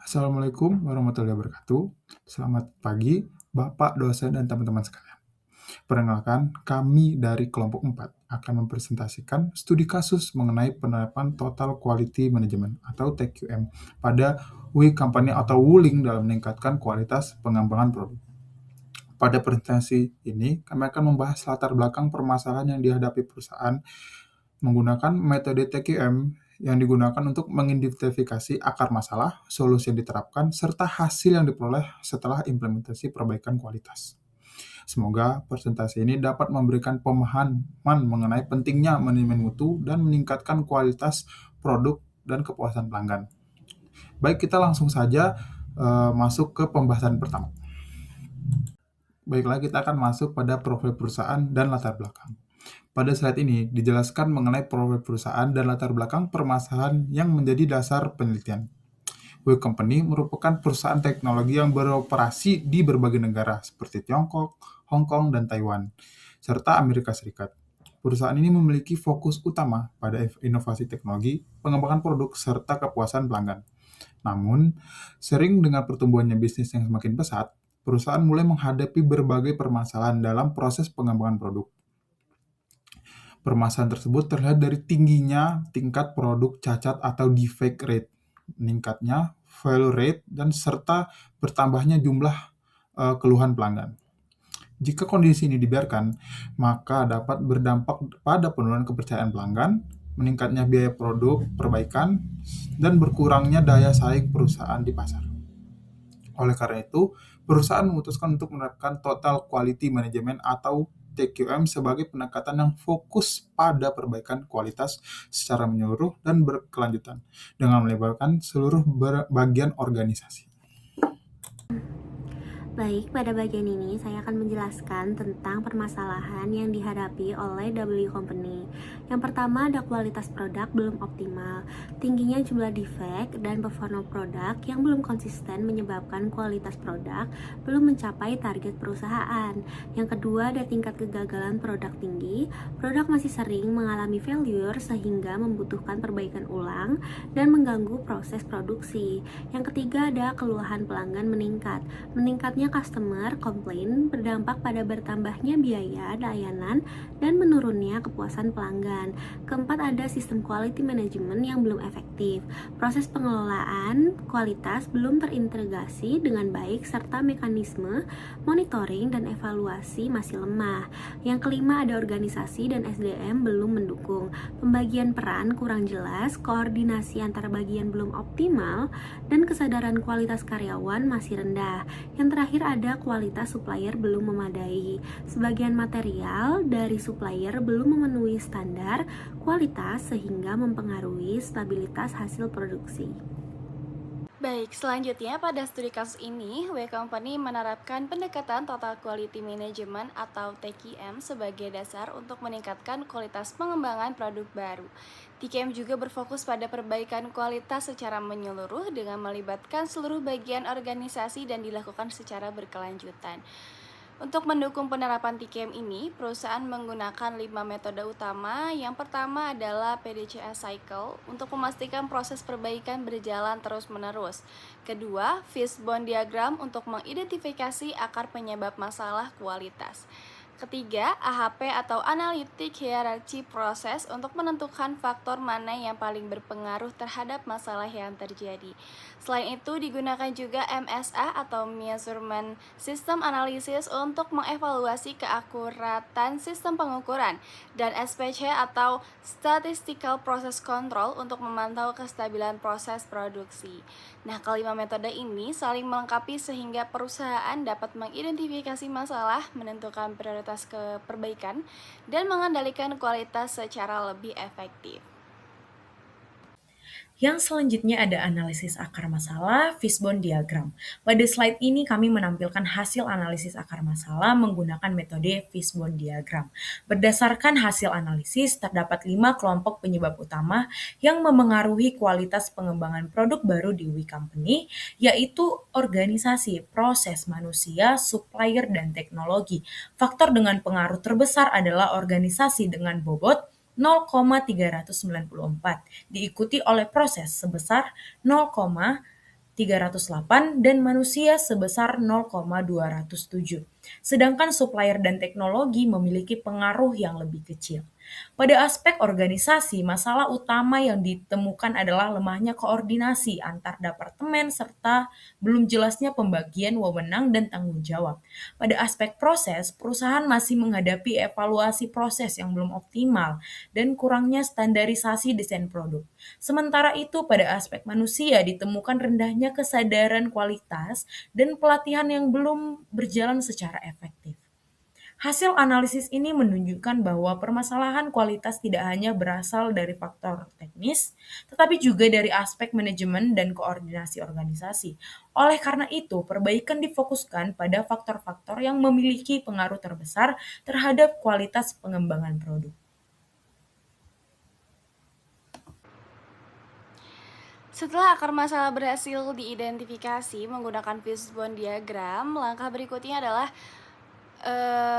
Assalamualaikum warahmatullahi wabarakatuh. Selamat pagi, Bapak, dosen, dan teman-teman sekalian. Perkenalkan, kami dari kelompok 4 akan mempresentasikan studi kasus mengenai penerapan Total Quality Management atau TQM pada We Company atau Wuling dalam meningkatkan kualitas pengembangan produk. Pada presentasi ini, kami akan membahas latar belakang permasalahan yang dihadapi perusahaan menggunakan metode TQM yang digunakan untuk mengidentifikasi akar masalah, solusi yang diterapkan, serta hasil yang diperoleh setelah implementasi perbaikan kualitas. Semoga presentasi ini dapat memberikan pemahaman mengenai pentingnya manajemen mutu dan meningkatkan kualitas produk dan kepuasan pelanggan. Baik, kita langsung saja masuk ke pembahasan pertama. Baiklah, kita akan masuk pada profil perusahaan dan latar belakang. Pada slide ini dijelaskan mengenai profil perusahaan dan latar belakang permasalahan yang menjadi dasar penelitian. We Company merupakan perusahaan teknologi yang beroperasi di berbagai negara seperti Tiongkok, Hong Kong, dan Taiwan, serta Amerika Serikat. Perusahaan ini memiliki fokus utama pada inovasi teknologi, pengembangan produk, serta kepuasan pelanggan. Namun, sering dengan pertumbuhannya bisnis yang semakin pesat, perusahaan mulai menghadapi berbagai permasalahan dalam proses pengembangan produk. Permasalahan tersebut terlihat dari tingginya tingkat produk cacat atau defect rate, meningkatnya failure rate, dan serta bertambahnya jumlah keluhan pelanggan. Jika kondisi ini dibiarkan, maka dapat berdampak pada penurunan kepercayaan pelanggan, meningkatnya biaya produk perbaikan, dan berkurangnya daya saing perusahaan di pasar. Oleh karena itu, perusahaan memutuskan untuk menerapkan Total Quality Management atau TQM sebagai pendekatan yang fokus pada perbaikan kualitas secara menyeluruh dan berkelanjutan dengan melibatkan seluruh bagian organisasi. Baik, pada bagian ini saya akan menjelaskan tentang permasalahan yang dihadapi oleh W Company. Yang pertama ada kualitas produk belum optimal, tingginya jumlah defect dan performa produk yang belum konsisten menyebabkan kualitas produk belum mencapai target perusahaan. Yang kedua ada tingkat kegagalan produk tinggi, produk masih sering mengalami failure sehingga membutuhkan perbaikan ulang dan mengganggu proses produksi. Yang ketiga ada keluhan pelanggan meningkat. Meningkatnya customer complaint berdampak pada bertambahnya biaya layanan dan menurunnya kepuasan pelanggan. Keempat ada sistem quality management yang belum efektif. Proses pengelolaan kualitas belum terintegrasi dengan baik serta mekanisme monitoring dan evaluasi masih lemah. Yang kelima ada organisasi dan SDM belum mendukung. Pembagian peran kurang jelas, koordinasi antara bagian belum optimal, dan kesadaran kualitas karyawan masih rendah. Yang terakhir ada kualitas supplier belum memadai. Sebagian material dari supplier belum memenuhi standar kualitas sehingga mempengaruhi stabilitas hasil produksi. Baik, selanjutnya pada studi kasus ini, W Company menerapkan pendekatan Total Quality Management atau TQM sebagai dasar untuk meningkatkan kualitas pengembangan produk baru. TQM juga berfokus pada perbaikan kualitas secara menyeluruh dengan melibatkan seluruh bagian organisasi dan dilakukan secara berkelanjutan. Untuk mendukung penerapan TQM ini, perusahaan menggunakan 5 metode utama. Yang pertama adalah PDCA Cycle untuk memastikan proses perbaikan berjalan terus-menerus. Kedua, Fishbone Diagram untuk mengidentifikasi akar penyebab masalah kualitas. Ketiga, AHP atau Analytic Hierarchy Process untuk menentukan faktor mana yang paling berpengaruh terhadap masalah yang terjadi. Selain itu, digunakan juga MSA atau Measurement System Analysis untuk mengevaluasi keakuratan sistem pengukuran, dan SPC atau Statistical Process Control untuk memantau kestabilan proses produksi. Nah, kelima metode ini saling melengkapi sehingga perusahaan dapat mengidentifikasi masalah, menentukan prioritas perbaikan, dan mengendalikan kualitas secara lebih efektif. Yang selanjutnya ada analisis akar masalah, Fishbone Diagram. Pada slide ini kami menampilkan hasil analisis akar masalah menggunakan metode Fishbone Diagram. Berdasarkan hasil analisis, terdapat 5 kelompok penyebab utama yang memengaruhi kualitas pengembangan produk baru di We Company, yaitu organisasi, proses manusia, supplier, dan teknologi. Faktor dengan pengaruh terbesar adalah organisasi dengan bobot 0,394, diikuti oleh proses sebesar 0,394. 308 dan manusia sebesar 0,207. Sedangkan supplier dan teknologi memiliki pengaruh yang lebih kecil. Pada aspek organisasi, masalah utama yang ditemukan adalah lemahnya koordinasi antar departemen serta belum jelasnya pembagian wewenang dan tanggung jawab. Pada aspek proses, perusahaan masih menghadapi evaluasi proses yang belum optimal dan kurangnya standarisasi desain produk. Sementara itu, pada aspek manusia ditemukan rendahnya kesadaran kualitas dan pelatihan yang belum berjalan secara efektif. Hasil analisis ini menunjukkan bahwa permasalahan kualitas tidak hanya berasal dari faktor teknis, tetapi juga dari aspek manajemen dan koordinasi organisasi. Oleh karena itu, perbaikan difokuskan pada faktor-faktor yang memiliki pengaruh terbesar terhadap kualitas pengembangan produk. Setelah akar masalah berhasil diidentifikasi menggunakan fishbone diagram, langkah berikutnya adalah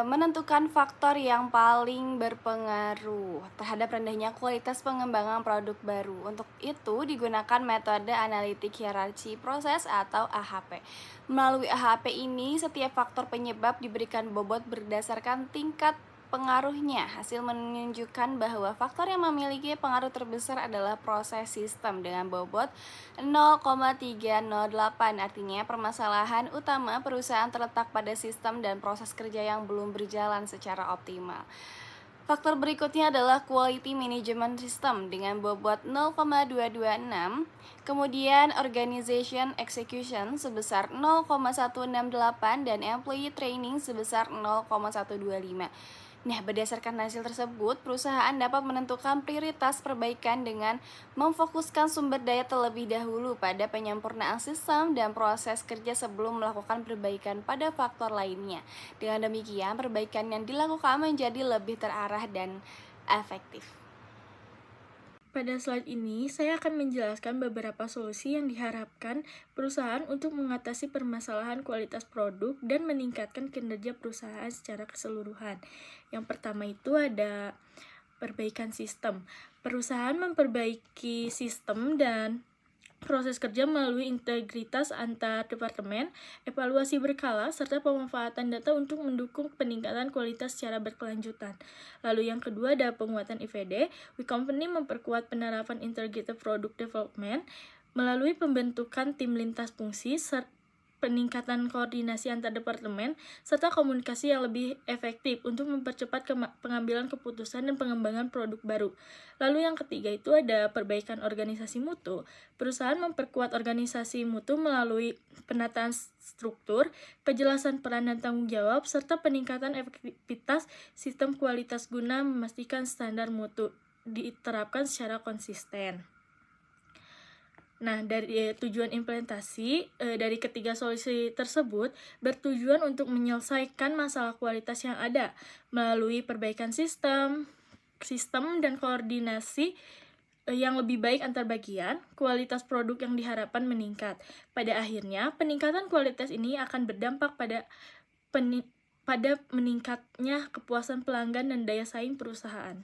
menentukan faktor yang paling berpengaruh terhadap rendahnya kualitas pengembangan produk baru. Untuk itu digunakan metode analitik hierarki proses atau AHP. Melalui AHP ini, setiap faktor penyebab diberikan bobot berdasarkan tingkat pengaruhnya. Hasil menunjukkan bahwa faktor yang memiliki pengaruh terbesar adalah proses sistem dengan bobot 0,308. Artinya permasalahan utama perusahaan terletak pada sistem dan proses kerja yang belum berjalan secara optimal. Faktor berikutnya adalah quality management system dengan bobot 0,226, kemudian organization execution sebesar 0,168 dan employee training sebesar 0,125. Nah, berdasarkan hasil tersebut, perusahaan dapat menentukan prioritas perbaikan dengan memfokuskan sumber daya terlebih dahulu pada penyempurnaan sistem dan proses kerja sebelum melakukan perbaikan pada faktor lainnya. Dengan demikian, perbaikan yang dilakukan menjadi lebih terarah dan efektif. Pada slide ini, saya akan menjelaskan beberapa solusi yang diharapkan perusahaan untuk mengatasi permasalahan kualitas produk dan meningkatkan kinerja perusahaan secara keseluruhan. Yang pertama itu ada perbaikan sistem. Perusahaan memperbaiki sistem dan proses kerja melalui integritas antar departemen, evaluasi berkala, serta pemanfaatan data untuk mendukung peningkatan kualitas secara berkelanjutan. Lalu yang kedua ada penguatan IVD. We Company memperkuat penerapan Integrated Product Development melalui pembentukan tim lintas fungsi, peningkatan koordinasi antar departemen, serta komunikasi yang lebih efektif untuk mempercepat pengambilan keputusan dan pengembangan produk baru. Lalu yang ketiga itu ada perbaikan organisasi mutu. Perusahaan memperkuat organisasi mutu melalui penataan struktur, kejelasan peran dan tanggung jawab, serta peningkatan efektivitas sistem kualitas guna memastikan standar mutu diterapkan secara konsisten. Nah, dari tujuan implementasi dari ketiga solusi tersebut bertujuan untuk menyelesaikan masalah kualitas yang ada melalui perbaikan sistem dan koordinasi yang lebih baik antar bagian, kualitas produk yang diharapkan meningkat. Pada akhirnya, peningkatan kualitas ini akan berdampak pada meningkatnya kepuasan pelanggan dan daya saing perusahaan.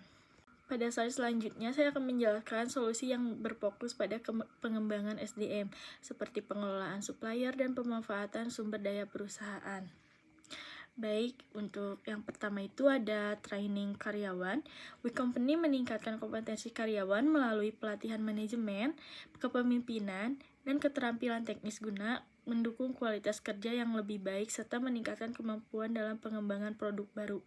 Pada slide selanjutnya, saya akan menjelaskan solusi yang berfokus pada pengembangan SDM, seperti pengelolaan supplier dan pemanfaatan sumber daya perusahaan. Baik, untuk yang pertama itu ada training karyawan. We Company meningkatkan kompetensi karyawan melalui pelatihan manajemen, kepemimpinan, dan keterampilan teknis guna mendukung kualitas kerja yang lebih baik serta meningkatkan kemampuan dalam pengembangan produk baru.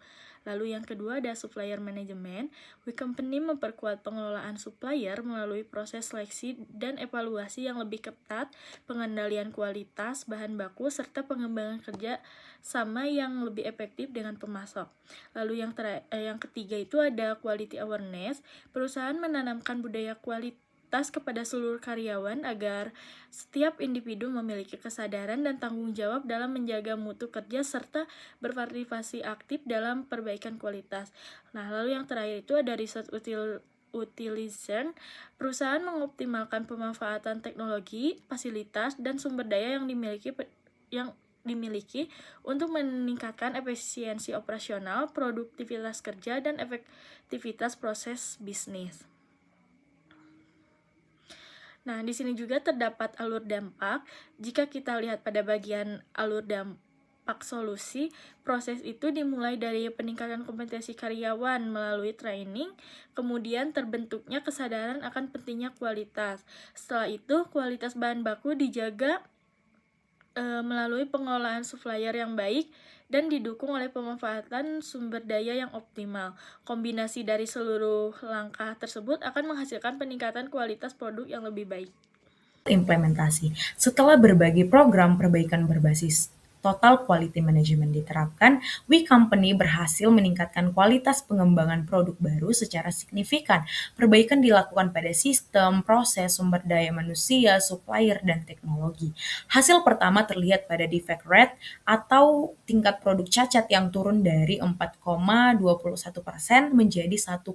Lalu yang kedua ada supplier management. We Company memperkuat pengelolaan supplier melalui proses seleksi dan evaluasi yang lebih ketat, pengendalian kualitas bahan baku serta pengembangan kerja sama yang lebih efektif dengan pemasok. Lalu yang ketiga itu ada quality awareness. Perusahaan menanamkan budaya kualitas kepada seluruh karyawan agar setiap individu memiliki kesadaran dan tanggung jawab dalam menjaga mutu kerja serta berpartisipasi aktif dalam perbaikan kualitas. Nah, lalu yang terakhir itu ada resource utilization. Perusahaan mengoptimalkan pemanfaatan teknologi, fasilitas, dan sumber daya yang dimiliki untuk meningkatkan efisiensi operasional, produktivitas kerja, dan efektivitas proses bisnis. Nah, di sini juga terdapat alur dampak. Jika kita lihat pada bagian alur dampak solusi, proses itu dimulai dari peningkatan kompetensi karyawan melalui training, kemudian terbentuknya kesadaran akan pentingnya kualitas. Setelah itu, kualitas bahan baku dijaga melalui pengelolaan supplier yang baik dan didukung oleh pemanfaatan sumber daya yang optimal. Kombinasi dari seluruh langkah tersebut akan menghasilkan peningkatan kualitas produk yang lebih baik. Implementasi. Setelah berbagai program perbaikan berbasis Total Quality Management diterapkan, We Company berhasil meningkatkan kualitas pengembangan produk baru secara signifikan. Perbaikan dilakukan pada sistem, proses, sumber daya manusia, supplier, dan teknologi. Hasil pertama terlihat pada defect rate atau tingkat produk cacat yang turun dari 4,21% menjadi 1,36%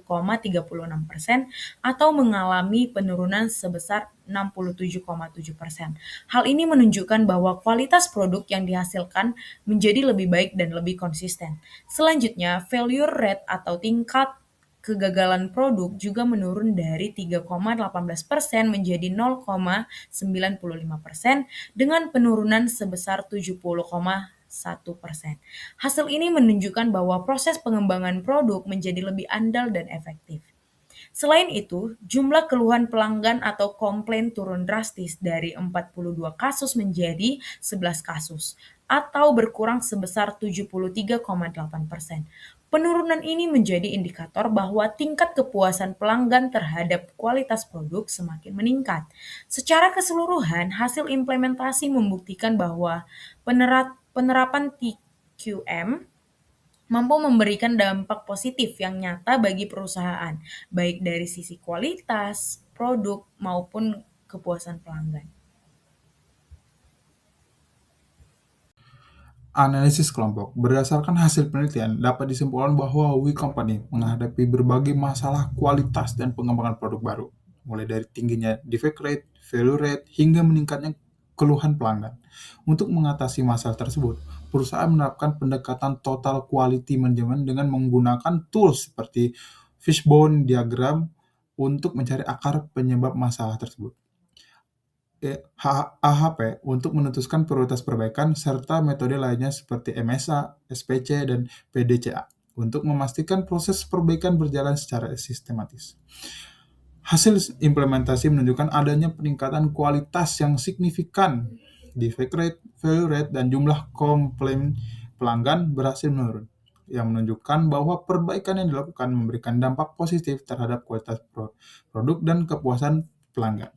atau mengalami penurunan sebesar 67,7%. Hal ini menunjukkan bahwa kualitas produk yang dihasilkan menjadi lebih baik dan lebih konsisten. Selanjutnya, failure rate atau tingkat kegagalan produk juga menurun dari 3,18% menjadi 0,95% dengan penurunan sebesar 70,1%. Hasil ini menunjukkan bahwa proses pengembangan produk menjadi lebih andal dan efektif. Selain itu, jumlah keluhan pelanggan atau komplain turun drastis dari 42 kasus menjadi 11 kasus, atau berkurang sebesar 73,8%. Penurunan ini menjadi indikator bahwa tingkat kepuasan pelanggan terhadap kualitas produk semakin meningkat. Secara keseluruhan, hasil implementasi membuktikan bahwa penerapan TQM mampu memberikan dampak positif yang nyata bagi perusahaan, baik dari sisi kualitas, produk, maupun kepuasan pelanggan. Analisis kelompok. Berdasarkan hasil penelitian, dapat disimpulkan bahwa We Company menghadapi berbagai masalah kualitas dan pengembangan produk baru, mulai dari tingginya defect rate, failure rate, hingga meningkatnya keluhan pelanggan. Untuk mengatasi masalah tersebut, perusahaan menerapkan pendekatan total quality management dengan menggunakan tools seperti fishbone diagram untuk mencari akar penyebab masalah tersebut. AHP untuk menentukan prioritas perbaikan, serta metode lainnya seperti MSA, SPC, dan PDCA untuk memastikan proses perbaikan berjalan secara sistematis. Hasil implementasi menunjukkan adanya peningkatan kualitas yang signifikan. Defect rate, failure rate, dan jumlah komplain pelanggan berhasil menurun, yang menunjukkan bahwa perbaikan yang dilakukan memberikan dampak positif terhadap kualitas produk dan kepuasan pelanggan.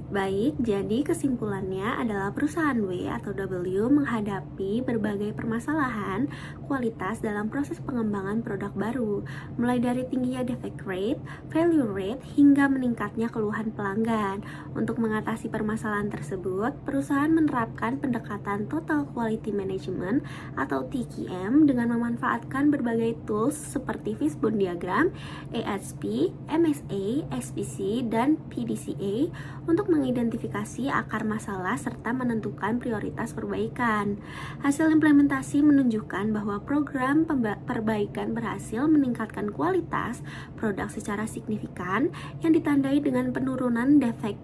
Baik, jadi kesimpulannya adalah perusahaan W atau W menghadapi berbagai permasalahan kualitas dalam proses pengembangan produk baru, mulai dari tingginya defect rate, failure rate, hingga meningkatnya keluhan pelanggan. Untuk mengatasi permasalahan tersebut, perusahaan menerapkan pendekatan Total Quality Management atau TQM dengan memanfaatkan berbagai tools seperti fishbone diagram, ASP, MSA, SPC, dan PDCA untuk mengidentifikasi akar masalah serta menentukan prioritas perbaikan. Hasil implementasi menunjukkan bahwa program perbaikan berhasil meningkatkan kualitas produk secara signifikan yang ditandai dengan penurunan defect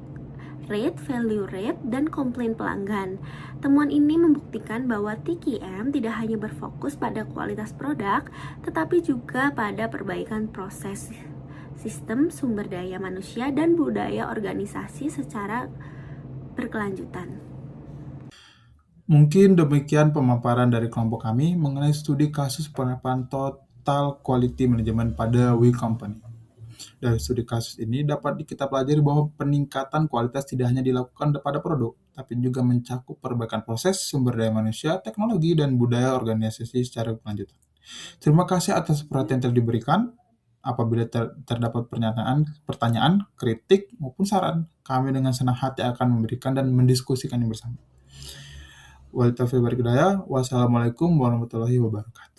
rate, failure rate, dan komplain pelanggan. Temuan ini membuktikan bahwa TQM tidak hanya berfokus pada kualitas produk, tetapi juga pada perbaikan proses sistem, sumber daya manusia, dan budaya organisasi secara berkelanjutan. Mungkin demikian pemaparan dari kelompok kami mengenai studi kasus penerapan Total Quality Management pada We Company. Dari studi kasus ini dapat kita pelajari bahwa peningkatan kualitas tidak hanya dilakukan pada produk, tapi juga mencakup perbaikan proses, sumber daya manusia, teknologi, dan budaya organisasi secara berkelanjutan. Terima kasih atas perhatian yang telah diberikan. Apabila terdapat pertanyaan, kritik, maupun saran, kami dengan senang hati akan memberikan dan mendiskusikannya bersama. Wassalamualaikum warahmatullahi wabarakatuh.